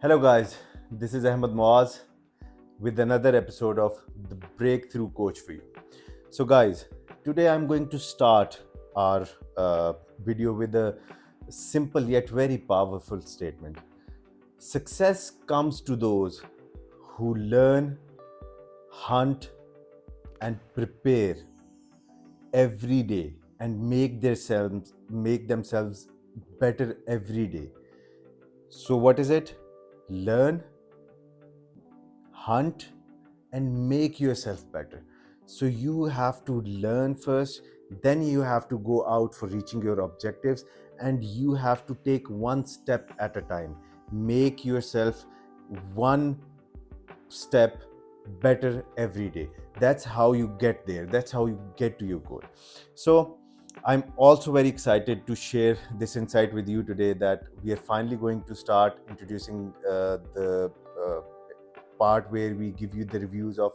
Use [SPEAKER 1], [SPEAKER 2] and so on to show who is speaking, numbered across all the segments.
[SPEAKER 1] Hello, guys. This is Ahmed Moaz with another episode of the Breakthrough Coach for you. So, guys, today I'm going to start our video with a simple yet very powerful statement. Success comes to those who learn, hunt, and prepare every day and make themselves better every day. So, what is it? Learn, hunt, and make yourself better. So you have to learn first, then you have to go out for reaching your objectives, and you have to take one step at a time. Make yourself one step better every day. That's how you get there, that's how you get to your goal. So I'm also very excited to share this insight with you today, that we are finally going to start introducing the part where we give you the reviews of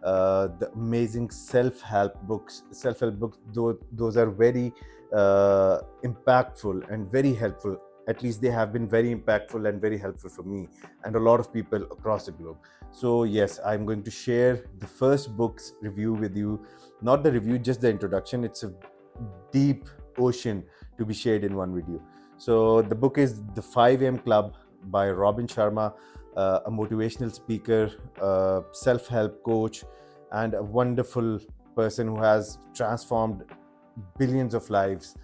[SPEAKER 1] the amazing self-help books. Those are very impactful and very helpful. At least they have been very impactful and very helpful for me and a lot of people across the globe. So yes, I'm going to share the first book's review with you. Not the review, just the introduction. It's a deep ocean to be shared in one video. So the book is The 5 a.m. Club by Robin Sharma, a motivational speaker, self-help coach, and a wonderful person who has transformed billions of lives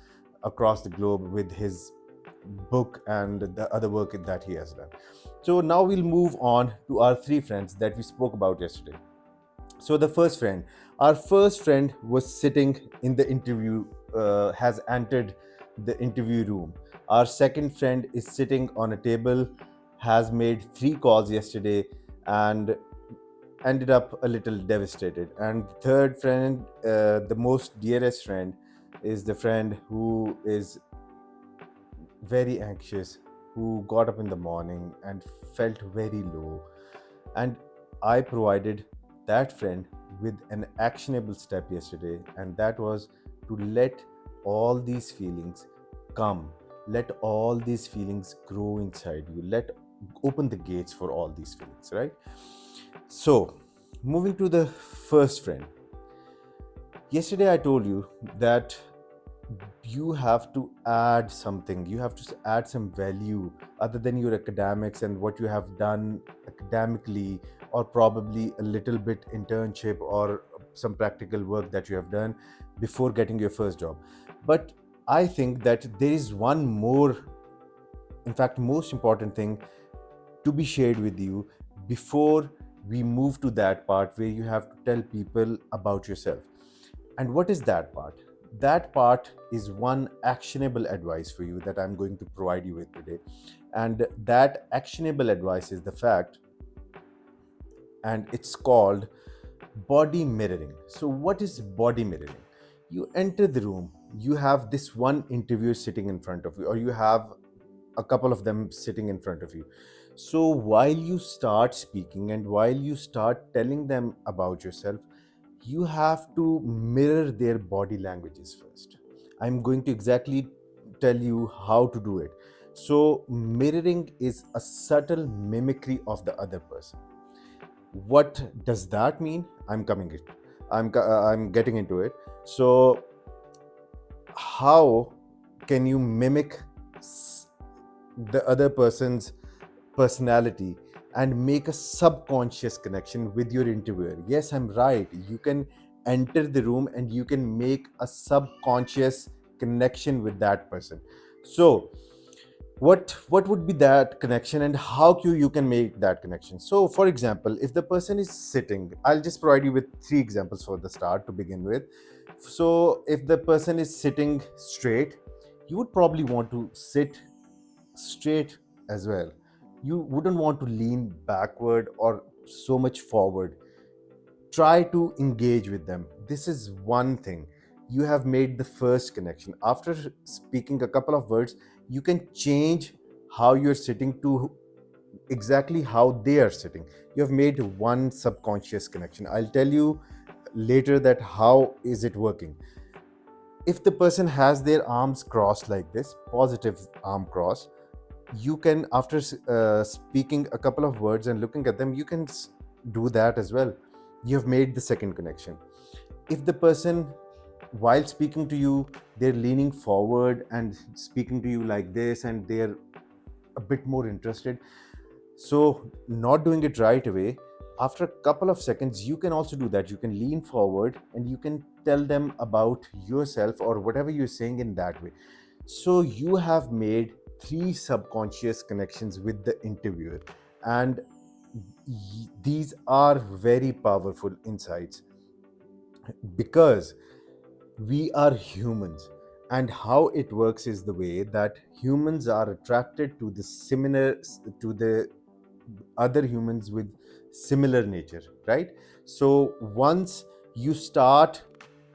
[SPEAKER 1] across the globe with his book and the other work that he has done. So now we'll move on to our three friends that we spoke about yesterday. So our first friend was sitting in the interview, has entered the interview room. Our second friend is sitting on a table, has made 3 calls yesterday, and ended up a little devastated. And the third friend, the most dearest friend, is the friend who is very anxious, who got up in the morning and felt very low. And I provided that friend with an actionable step yesterday, and that was to let all these feelings come, let all these feelings grow inside you, let open the gates for all these feelings, right? So, moving to the first friend. Yesterday I told you that you have to add something, you have to add some value other than your academics and what you have done academically, or probably a little bit internship or some practical work that you have done before getting your first job. But I think that there is one more, in fact most important thing to be shared with you before we move to that part where you have to tell people about yourself. And what is that part? That part is one actionable advice for you that I'm going to provide you with today. And that actionable advice is the fact, and it's called body mirroring. So, what is body mirroring? You enter the room, you have this one interviewer sitting in front of you, or you have a couple of them sitting in front of you. So, while you start speaking and while you start telling them about yourself, you have to mirror their body languages first. I'm going to exactly tell you how to do it. So, mirroring is a subtle mimicry of the other person. What does that mean? I'm getting into it. So, how can you mimic the other person's personality and make a subconscious connection with your interviewer? Yes, I'm right. You can enter the room and you can make a subconscious connection with that person. So what would be that connection, and how you can make that connection? So for example, if the person is sitting, I'll just provide you with 3 examples for the start to begin with. So if the person is sitting straight, you would probably want to sit straight as well. You wouldn't want to lean backward or so much forward. Try to engage with them. This is one thing. You have made the first connection. After speaking a couple of words, you can change how you're sitting to exactly how they are sitting. You have made one subconscious connection. I'll tell you later that how is it working. If the person has their arms crossed like this, positive arm cross, you can, after speaking a couple of words and looking at them, you can do that as well. You have made the second connection. If the person, while speaking to you, they're leaning forward and speaking to you like this, and they're a bit more interested, so not doing it right away, after a couple of seconds, you can also do that. You can lean forward and you can tell them about yourself or whatever you're saying in that way. So you have made three subconscious connections with the interviewer, and these are very powerful insights, because we are humans, and how it works is the way that humans are attracted to the similar, to the other humans with similar nature, right? So once you start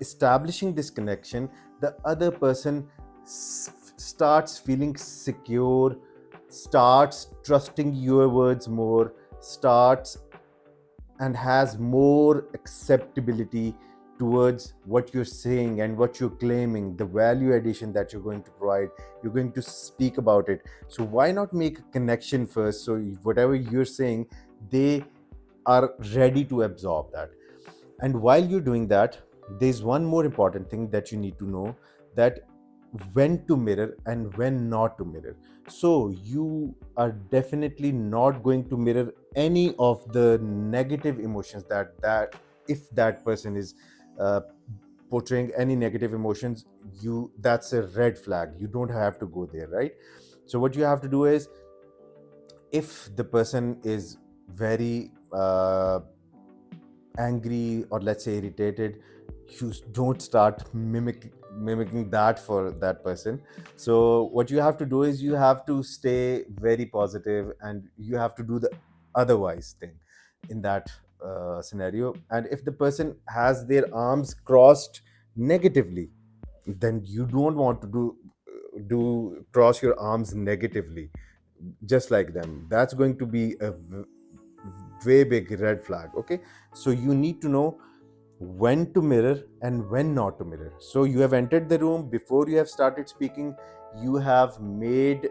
[SPEAKER 1] establishing this connection, the other person starts feeling secure, starts trusting your words more, starts and has more acceptability towards what you're saying and what you're claiming, the value addition that you're going to provide. You're going to speak about it. So why not make a connection first, so whatever you're saying, they are ready to absorb that. And while you're doing that, there's one more important thing that you need to know, that when to mirror and when not to mirror. So you are definitely not going to mirror any of the negative emotions that if that person is uh, portraying any negative emotions, you, that's a red flag. You don't have to go there, right? So what you have to do is, if the person is very angry, or let's say irritated, you don't start mimicking that for that person. So what you have to do is, you have to stay very positive and you have to do the otherwise thing in that scenario. And if the person has their arms crossed negatively, then you don't want to do cross your arms negatively just like them. That's going to be a way big red flag. Okay, so you need to know when to mirror and when not to mirror. So you have entered the room, before you have started speaking, you have made,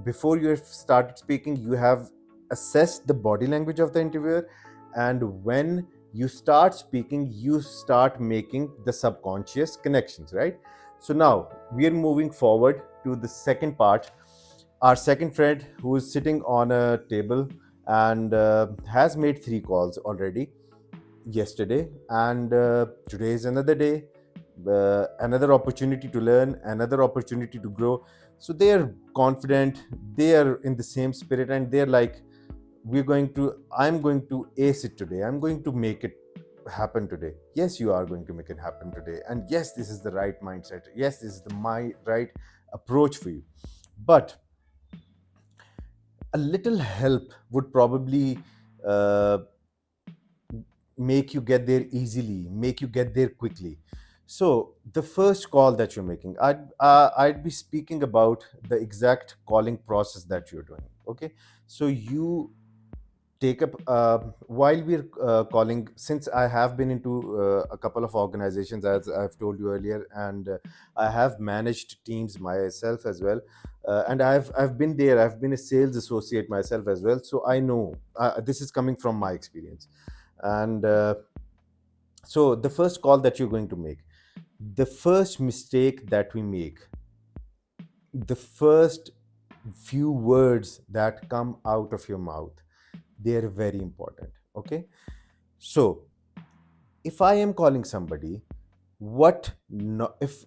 [SPEAKER 1] before you have started speaking, you have assessed the body language of the interviewer, and when you start speaking, you start making the subconscious connections, right? So now we are moving forward to the second part. Our second friend, who is sitting on a table and has made three calls already yesterday, and today is another day, another opportunity to learn, another opportunity to grow. So they are confident, they are in the same spirit, and they're like, I'm going to ace it today, I'm going to make it happen today. Yes, you are going to make it happen today, and yes, this is the right mindset, yes, this is the my right approach for you. But a little help would probably uh, make you get there easily, make you get there quickly. So the first call that you're making, I'd be speaking about the exact calling process that you're doing. Okay, so you take up while we're calling, since I have been into a couple of organizations, as I've told you earlier, and I have managed teams myself as well, and I've been there, I've been a sales associate myself as well, so I know this is coming from my experience. And so the first call that you're going to make, the first mistake that we make, the first few words that come out of your mouth, they are very important. Okay, so if I am calling somebody, what no, if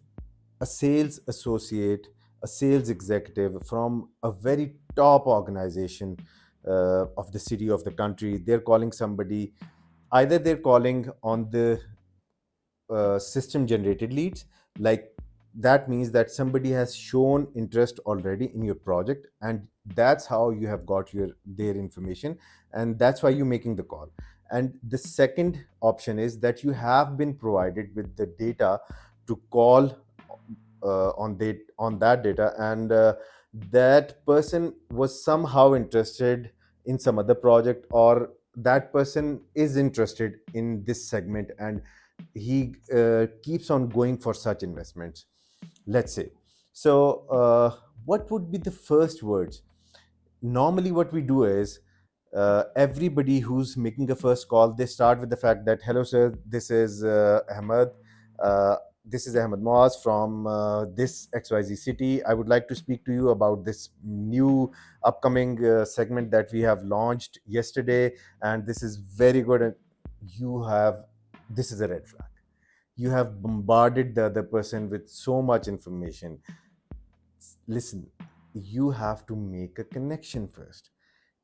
[SPEAKER 1] a sales associate, a sales executive from a very top organization of the city, of the country, they're calling somebody, either they're calling on the system generated leads, like that means that somebody has shown interest already in your project, and that's how you have got their information, and that's why you're making the call. And the second option is that you have been provided with the data to call on that data, and that person was somehow interested in some other project, or that person is interested in this segment, and he keeps on going for such investments, let's say. So what would be the first words? normally what we do is, everybody who's making a first call, they start with the fact that, hello sir, this is Ahmed, uh, this is Ahmed Moaz from this XYZ city. I would like to speak to you about this new upcoming segment that we have launched yesterday, and this is very good. And you have, this is a red flag. You have bombarded the other person with so much information. Listen, you have to make a connection first.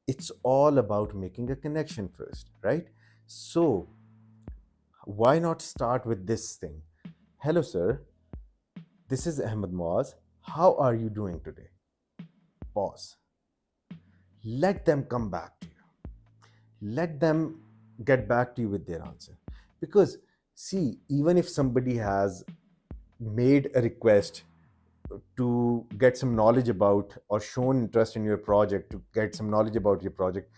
[SPEAKER 1] It's all about making a connection first, right? So why not start with this thing? Hello sir, this is Ahmed Moaz. How are you doing today? Pause. Let them come back to you. Let them get back to you with their answer. Because see, even if somebody has made a request to get some knowledge about, or shown interest in your project, to get some knowledge about your project,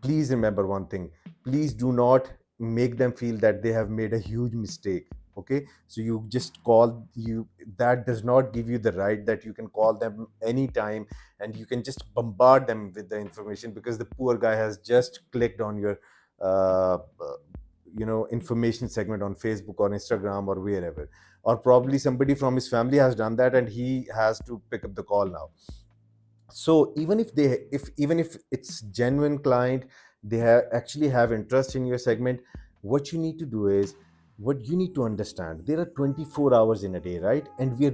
[SPEAKER 1] please remember one thing. Please do not make them feel that they have made a huge mistake. Okay, so you just call you, that does not give you the right that you can call them anytime and you can just bombard them with the information, because the poor guy has just clicked on your uh, uh, information segment on Facebook or Instagram or wherever, or probably somebody from his family has done that and he has to pick up the call now. So even if it's genuine client, they actually have interest in your segment, what you need to do is, what you need to understand, there are 24 hours in a day, right? And we are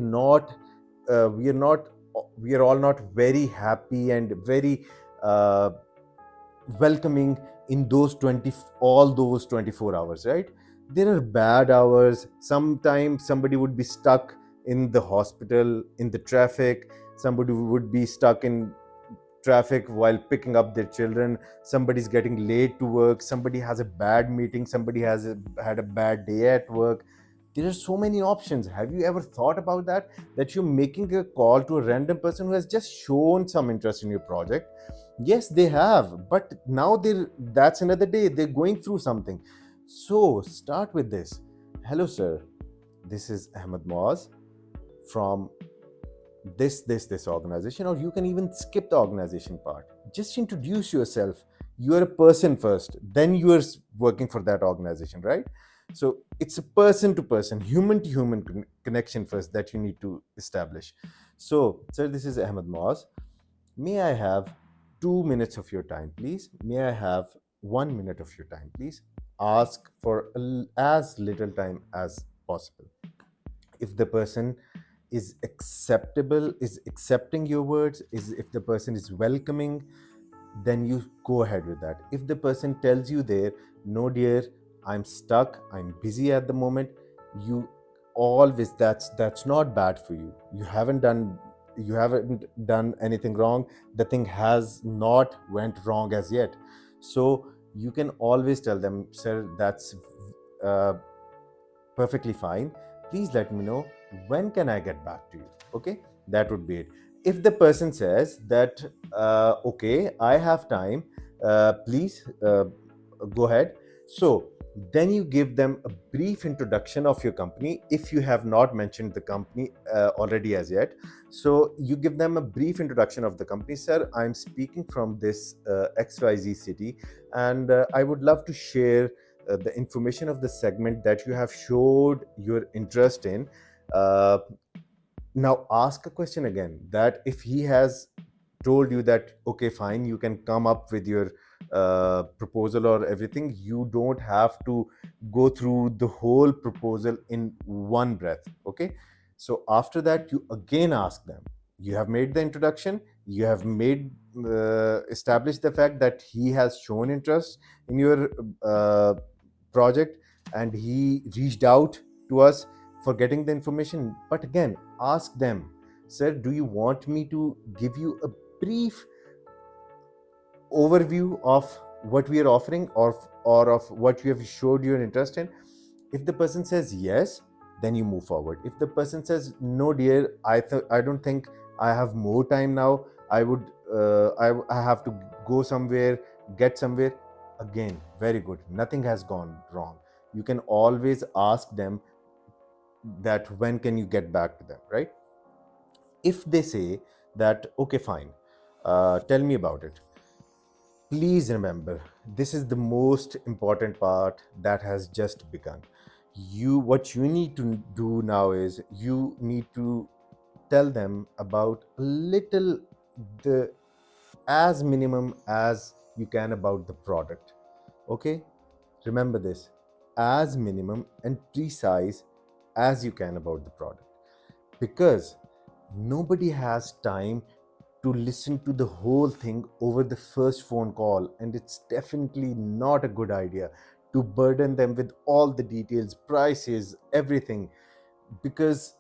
[SPEAKER 1] all not very happy and very uh, welcoming in those 20, all those 24 hours, right? There are bad hours. Sometimes somebody would be stuck in the hospital, in the traffic. Somebody would be stuck in traffic while picking up their children. Somebody's getting late to work. Somebody has a bad meeting. Somebody had a bad day at work. There are so many options. Have you ever thought about that, that you're making a call to a random person who has just shown some interest in your project? Yes, they have, but now that's another day, they're going through something. So start with this. Hello sir, this is Ahmed Moaz from this organization, or you can even skip the organization part. Just introduce yourself. You are a person first, then you are working for that organization, right? So it's a person to person, human to human connection first that you need to establish. So sir, this is Ahmed Moaz. May I have 2 minutes of your time, please? May I have 1 minute of your time, please? Ask for as little time as possible. If the person is acceptable, is accepting your words, is if the person is welcoming, then you go ahead with that. If the person tells you there, no dear, I'm stuck, I'm busy at the moment, you always, that's not bad for you. You haven't done anything wrong. The thing has not went wrong as yet. So you can always tell them, sir, that's uh, perfectly fine. Please let me know, when can I get back to you? Okay, that would be it. If the person says that, okay, I have time, please go ahead. So then you give them a brief introduction of your company if you have not mentioned the company already as yet. So you give them a brief introduction of the company. Sir, I'm speaking from this XYZ city, and I would love to share the information of the segment that you have showed your interest in. Uh, Now ask a question again, that if he has told you that, okay, fine, you can come up with your proposal or everything, you don't have to go through the whole proposal in one breath. Okay, so after that, you again ask them. You have made the introduction, you have made established the fact that he has shown interest in your project, and he reached out to us for getting the information. But again, ask them, sir, do you want me to give you a brief overview of what we are offering, or of what you have showed your interest in? If the person says yes, then you move forward. If the person says, no dear, I don't think I have more time now, I would I have to go somewhere, get somewhere, again, very good, nothing has gone wrong. You can always ask them that, when can you get back to them, right? If they say that, okay, fine, Tell me about it. Please remember, this is the most important part that has just begun. What you need to do now is you need to tell them about a little, the as minimum as you can about the product. Okay, remember this, as minimum and precise as you can about the product, because nobody has time to listen to the whole thing over the first phone call, and it's definitely not a good idea to burden them with all the details, prices, everything, because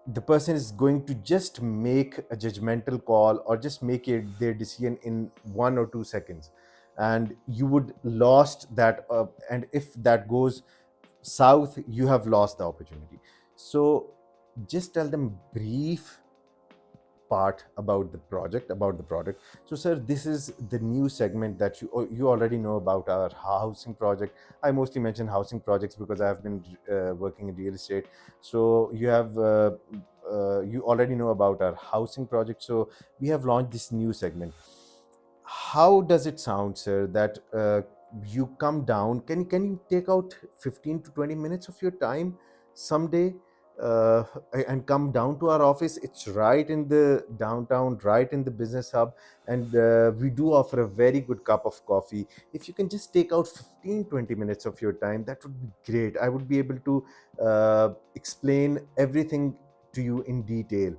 [SPEAKER 1] the person is going to just make a judgmental call or just make their decision in 1 or 2 seconds, and you would lost that, and if that goes south, you have lost the opportunity. So just tell them brief part about the product. So sir, this is the new segment that you already know about our housing project. I mostly mention housing projects because I have been working in real estate. So you already know about our housing project. So we have launched this new segment. How does it sound, sir, that you come down, can you take out 15 to 20 minutes of your time someday, uh, and come down to our office? It's right in the downtown, right in the business hub, and we do offer a very good cup of coffee. If you can just take out 15-20 minutes of your time, that would be great. I would be able to explain everything to you in detail,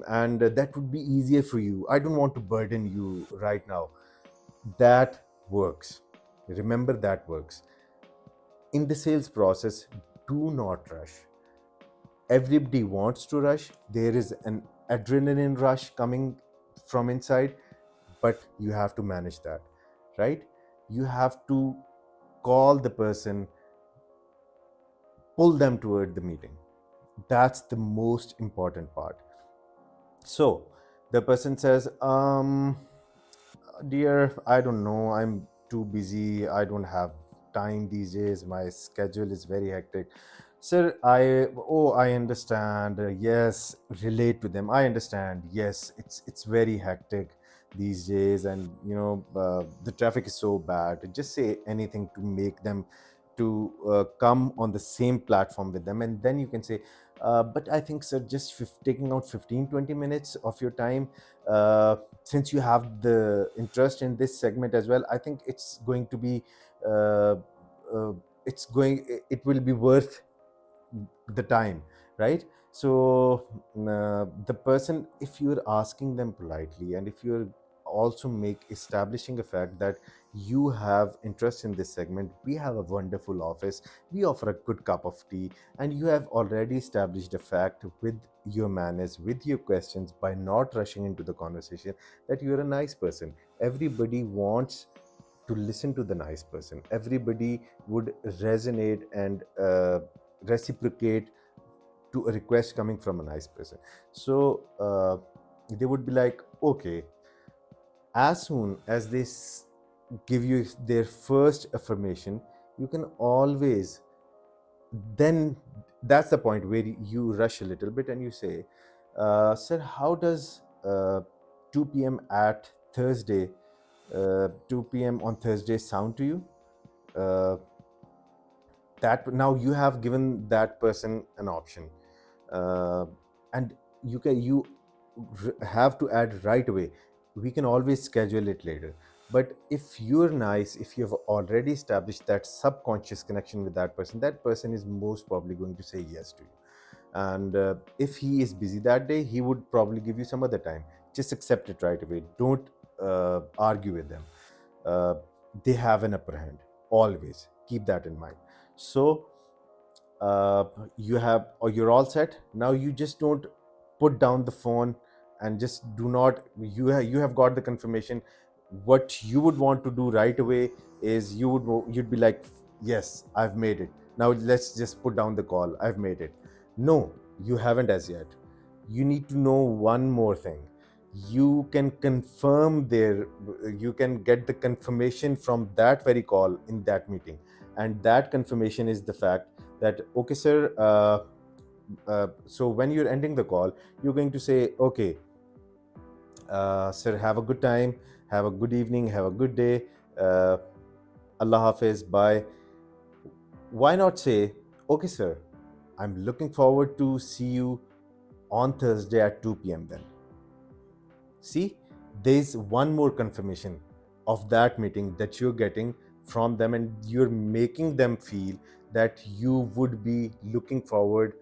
[SPEAKER 1] and that would be easier for you. I don't want to burden you right now. That works. Remember, that works. In the sales process, do not rush. Everybody wants to rush. There is an adrenaline rush coming from inside, but you have to manage that, right? You have to call the person, pull them toward the meeting. That's the most important part. So the person says, dear, I don't know, I'm too busy, I don't have time these days, my schedule is very hectic. Sir, I understand. Yes, relate to them. I understand. Yes, it's very hectic these days, and the traffic is so bad. Just say anything to make them to come on the same platform with them, and then you can say, but I think, sir, just taking out 15-20 minutes of your time, since you have the interest in this segment as well, I think it's going to be uh, uh, it will be worth the time, right? So the person, if you're asking them politely, and if you're also establishing a fact that you have interest in this segment, we have a wonderful office, we offer a good cup of tea, and you have already established a fact with your manners, with your questions, by not rushing into the conversation, that you're a nice person. Everybody wants to listen to the nice person. Everybody would resonate and reciprocate to a request coming from a nice person. So they would be like, okay, as soon as they give you their first affirmation, you can always, then that's the point where you rush a little bit and you say, sir, how does 2 p.m. at Thursday, 2 p.m. on Thursday sound to you? Uh, that now you have given that person an option, uh, and you have to add right away, we can always schedule it later. But if you're nice, if you've already established that subconscious connection with that person is most probably going to say yes to you. And if he is busy that day, he would probably give you some other time. Just accept it right away. Don't argue with them. uh, they have an upper hand. Always keep that in mind. So uh, you have, or you're all set. Now you just don't put down the phone, and just do not, you have got the confirmation. What you would want to do right away is you'd be like, yes, I've made it. Now let's just put down the call, I've made it. No, you haven't as yet. You need to know one more thing. You can confirm their, you can get the confirmation from that very call in that meeting. And that confirmation is the fact that, okay sir, so when you're ending the call, you're going to say, okay, Sir, have a good time, have a good evening, have a good day. uh, Allah Hafiz, bye. Why not say, okay sir, I'm looking forward to see you on Thursday at 2 p.m. then. See, there's one more confirmation of that meeting that you're getting from them, and you're making them feel that you would be looking forward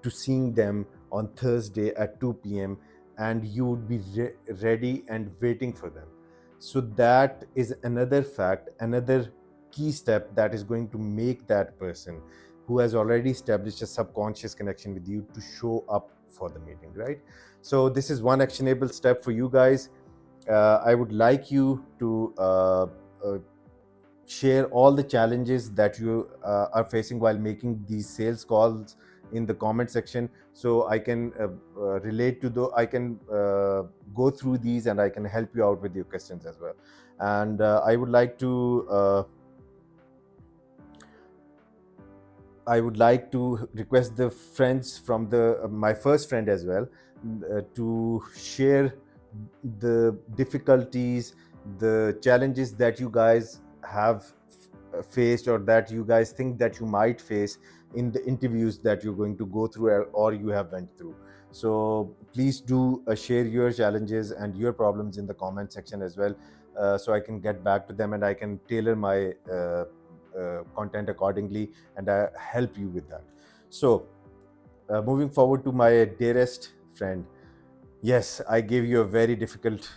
[SPEAKER 1] to seeing them on Thursday at 2 p.m. and you would be ready and waiting for them. So, that is another fact, another key step that is going to make that person who has already established a subconscious connection with you to show up for the meeting, right? So, this is one actionable step for you guys. I would like you to share all the challenges that you are facing while making these sales calls in the comment section, so I can relate to the I can go through these and I can help you out with your questions as well. And I would like to request the friends from the my first friend as well, to share the difficulties, the challenges that you guys have faced, or that you guys think that you might face in the interviews that you're going to go through, or you have went through. So please do share your challenges and your problems in the comment section as well, so I can get back to them and I can tailor my content accordingly, and I help you with that. So, moving forward to my dearest friend, yes, I gave you a very difficult,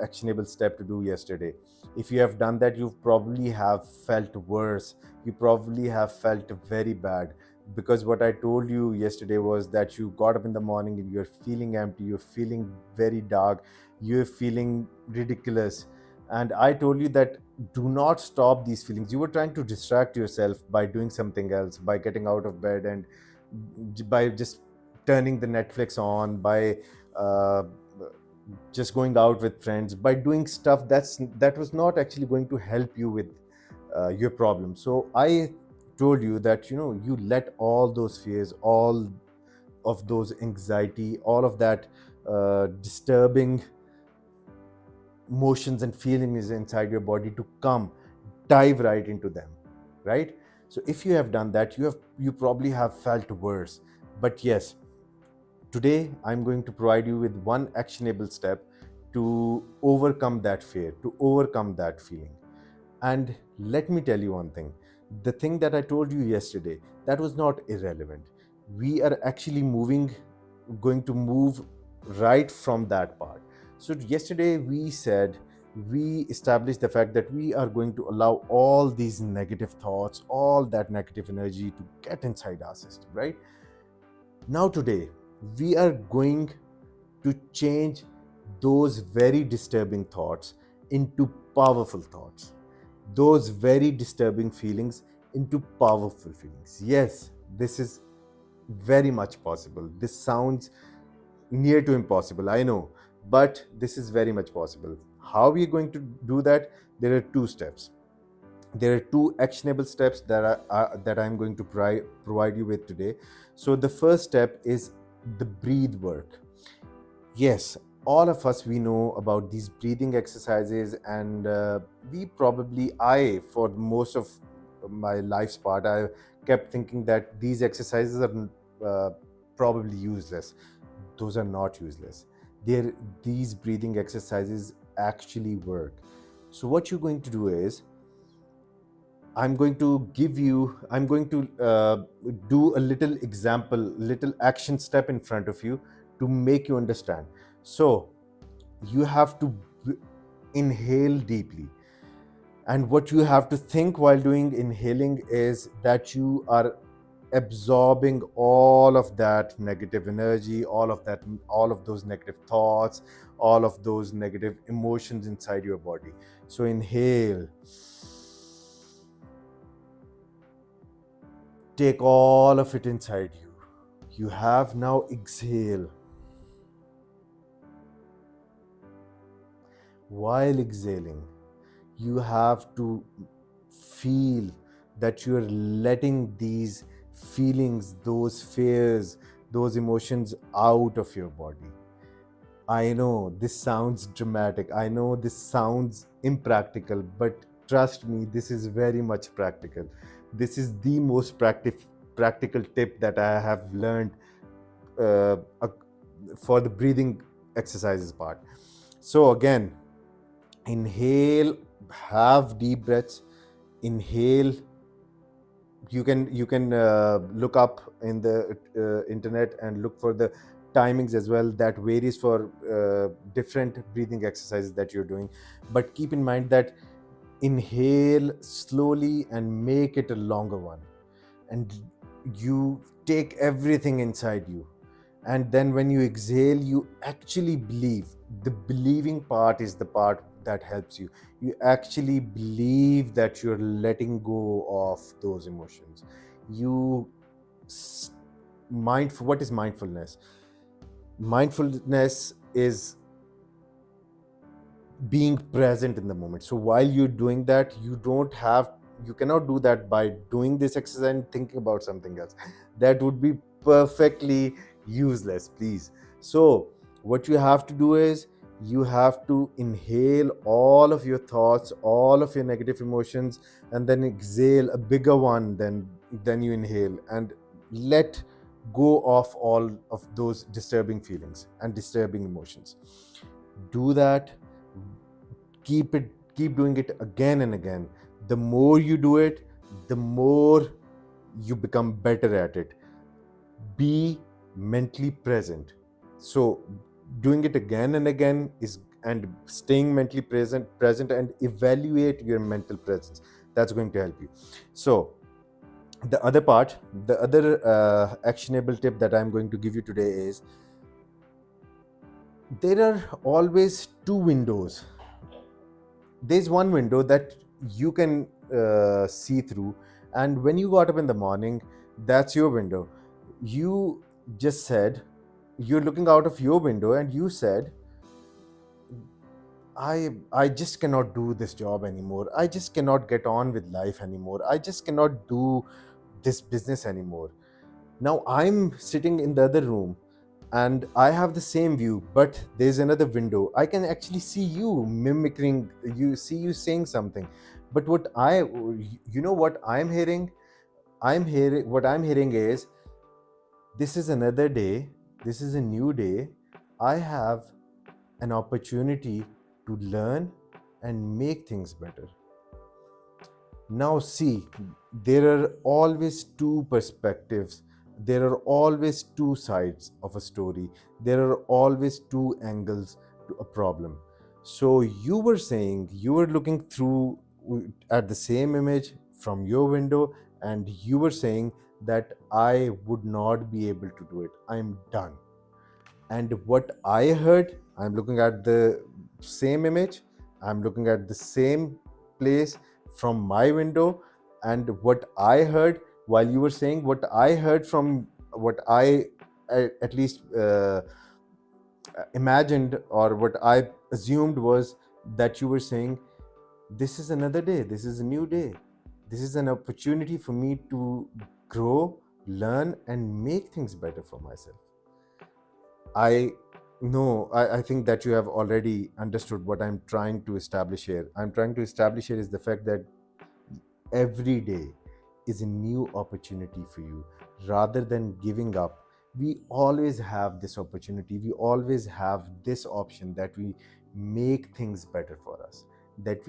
[SPEAKER 1] actionable step to do yesterday. If you have done that, you probably have felt worse. You probably have felt very bad, because what I told you yesterday was that you got up in the morning and you're feeling empty, you're feeling very dark, you're feeling ridiculous. And I told you that do not stop these feelings. You were trying to distract yourself by doing something else, by getting out of bed, and by just turning the Netflix on, by uh, just going out with friends, by doing stuff that was not actually going to help you with your problem. So I told you that, you let all those fears, all of those anxiety, all of that disturbing motions and feelings inside your body to come, dive right into them, right? So if you have done that, you probably have felt worse. But yes, today, I'm going to provide you with one actionable step to overcome that fear, to overcome that feeling. And let me tell you one thing, the thing that I told you yesterday, that was not irrelevant. We are actually going to move right from that part. So, yesterday we established the fact that we are going to allow all these negative thoughts, all that negative energy to get inside our system, right? Now, today, we are going to change those very disturbing thoughts into powerful thoughts, those very disturbing feelings into powerful feelings. Yes, this is very much possible. This sounds near to impossible, I know, but this is very much possible. How are we going to do that? There are two steps. There are two actionable steps that I'm going to provide you with today. So the first step is the breathe work. Yes, all of us, we know about these breathing exercises, and I, for most of my life's part, I kept thinking that these exercises are probably useless. Those are not useless. These breathing exercises actually work. So what you're going to do is, I'm going to do a little example, little action step in front of you to make you understand. So, you have to inhale deeply. And what you have to think while doing inhaling is that you are absorbing all of that negative energy, all of those negative thoughts, all of those negative emotions inside your body. So, inhale. Take all of it inside you. You have now exhale. While exhaling, you have to feel that you're letting these feelings, those fears, those emotions out of your body. I know this sounds dramatic. I know this sounds impractical, but trust me, this is very much practical. This is the most practical tip that I have learned uh, ac- for the breathing exercises part. So, again, inhale, have deep breaths, inhale. You can look up in the internet and look for the timings as well. That varies for different breathing exercises that you're doing, but keep in mind that inhale slowly and make it a longer one, and you take everything inside you, and then when you exhale you actually believe. The believing part is the part that helps you. You actually believe that you're letting go of those emotions. You s- mindful What is mindfulness? Mindfulness is being present in the moment. So while you're doing that, you cannot do that by doing this exercise and thinking about something else. That would be perfectly useless, please. So what you have to do is you have to inhale all of your thoughts, all of your negative emotions, and then exhale a bigger one than you inhale, and let go of all of those disturbing feelings and disturbing emotions. Do that. Keep doing it again and again. The more you do it, the more you become better at it. Be mentally present. So doing it again and again is and staying mentally present and evaluate your mental presence. That's going to help you. So the other actionable tip that I'm going to give you today is, there are always two windows. There's one window that you can see through, and when you got up in the morning, that's your window. You just said, you're looking out of your window and you said, I just cannot do this job anymore. I just cannot get on with life anymore. I just cannot do this business anymore. Now I'm sitting in the other room and I have the same view, but there's another window. I can actually see you mimicking, see you saying something. But what I'm hearing? What I'm hearing is, this is another day, this is a new day. I have an opportunity to learn and make things better. Now, see, there are always two perspectives. There are always two sides of a story. There are always two angles to a problem. So, you were saying you were looking through at the same image from your window, and you were saying that I would not be able to do it. I'm done. And what I heard, I'm looking at the same image, I'm looking at the same place from my window, and what I heard, while you were saying, what I heard from what I at least imagined, or what I assumed, was that you were saying, this is another day, this is a new day, this is an opportunity for me to grow, learn, and make things better for myself. I No, I think that you have already understood what I'm trying to establish here. I'm trying to establish here is the fact that every day is a new opportunity for you. Rather than giving up, we always have this opportunity. We always have this option that we make things better for us, that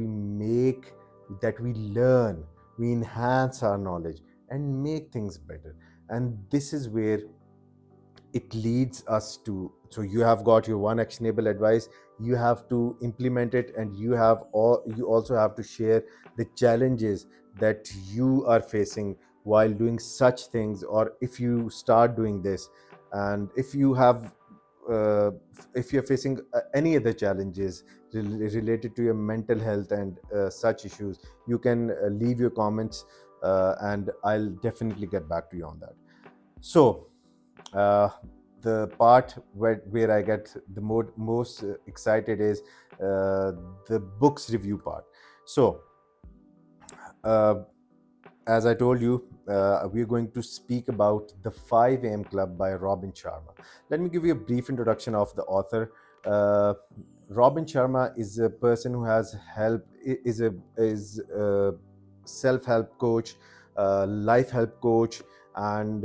[SPEAKER 1] that we learn, we enhance our knowledge and make things better. And this is where it leads us to. So you have got your one actionable advice, you have to implement it, and you also have to share the challenges that you are facing while doing such things, or if you start doing this. And uh, if you're facing any other challenges related to your mental health and such issues, you can leave your comments, and I'll definitely get back to you on that. So uh, the part where I get the most excited is the books review part. So, uh, as I told you, we're going to speak about The 5 a.m. Club by Robin Sharma. Let me give you a brief introduction of the author. Uh, Robin Sharma is a person who has help is a self-help coach, life help coach, and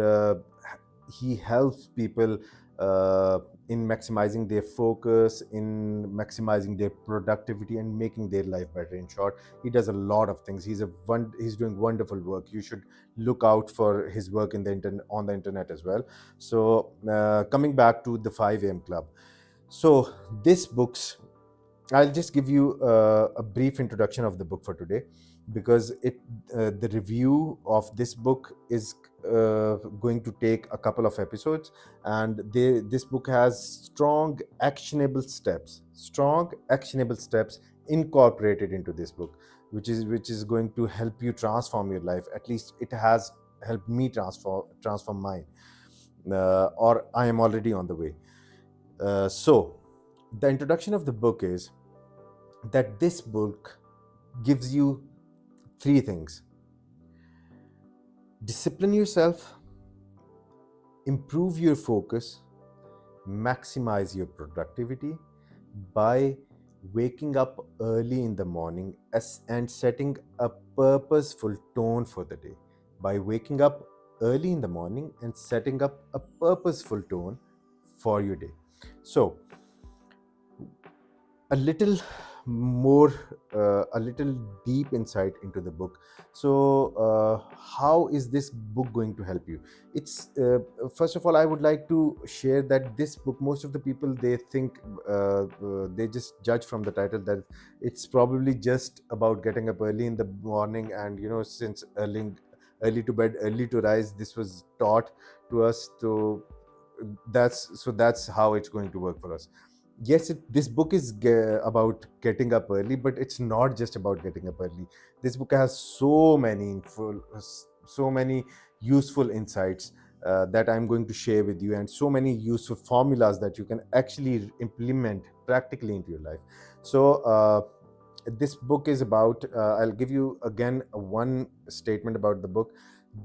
[SPEAKER 1] he helps people uh, in maximizing their focus, in maximizing their productivity, and making their life better. In short, he does a lot of things. He's doing wonderful work. You should look out for his work in the internet, on the internet as well. So coming back to the 5 a.m. club. So this books, I'll just give you a brief introduction of the book for today, because the review of this book is going to take a couple of episodes, and this book has strong actionable steps incorporated into this book, which is going to help you transform your life. At least it has helped me transform mine, or I am already on the way. So the introduction of the book is that this book gives you 3 things: discipline yourself, improve your focus, maximize your productivity by waking up early in the morning and setting a purposeful tone for the day. By waking up early in the morning and setting up a purposeful tone for your day. So, a little more, a little deep insight into the book. So how is this book going to help you? It's first of all, I would like to share that this book, most of the people, they think, they just judge from the title that it's probably just about getting up early in the morning, and since early to bed, early to rise, this was taught to us. So that's how it's going to work for us. Yes, this book is about getting up early, but it's not just about getting up early. This book has so many useful insights that I'm going to share with you, and so many useful formulas that you can actually implement practically into your life. So this book is about, I'll give you again one statement about the book.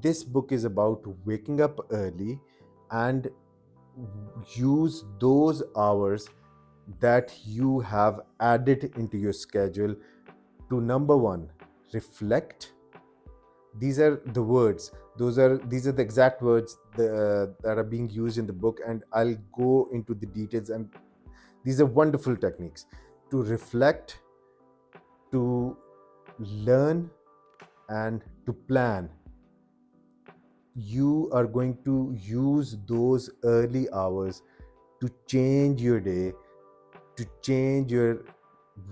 [SPEAKER 1] This book is about waking up early and use those hours that you have added into your schedule to, number one, reflect. These are the words, these are the exact words that are being used in the book, and I'll go into the details. And these are wonderful techniques: to reflect, to learn, and to plan. You are going to use those early hours to change your day, to change your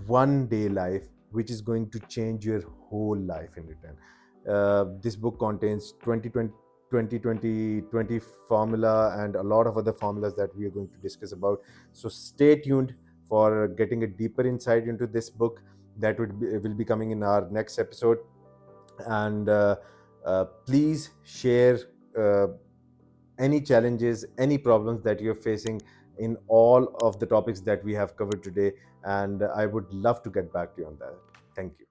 [SPEAKER 1] one day life, which is going to change your whole life in return. This book contains 20 formula and a lot of other formulas that we are going to discuss about. So stay tuned for getting a deeper insight into this book. That will be coming in our next episode. And please share any challenges, any problems that you're facing in all of the topics that we have covered today. And I would love to get back to you on that. Thank you.